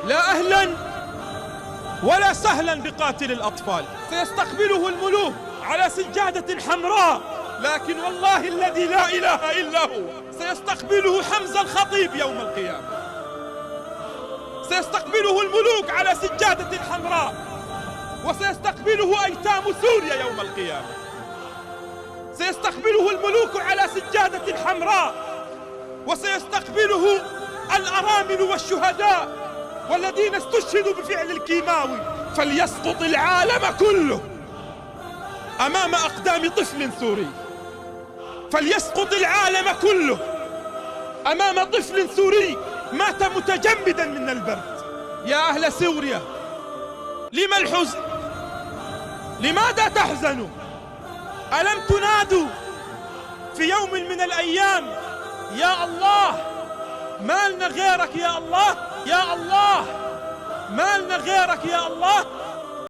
لا أهلا ولا سهلا بقاتل الأطفال. سيستقبله الملوك على سجادة حمراء، لكن والله الذي لا إله إلا هو سيستقبله حمزة الخطيب يوم القيامة. سيستقبله الملوك على سجادة حمراء، وسيستقبله أيتام سوريا يوم القيامة. سيستقبله الملوك على سجادة حمراء، وسيستقبله الأرامل والشهداء والذين استشهدوا بفعل الكيماوي. فليسقط العالم كله أمام أقدام طفل سوري. فليسقط العالم كله أمام طفل سوري مات متجمدا من البرد. يا أهل سوريا، لما الحزن؟ لماذا تحزنوا؟ ألم تنادوا في يوم من الأيام يا الله ما لنا غيرك يا الله، يا الله ما لنا غيرك يا الله؟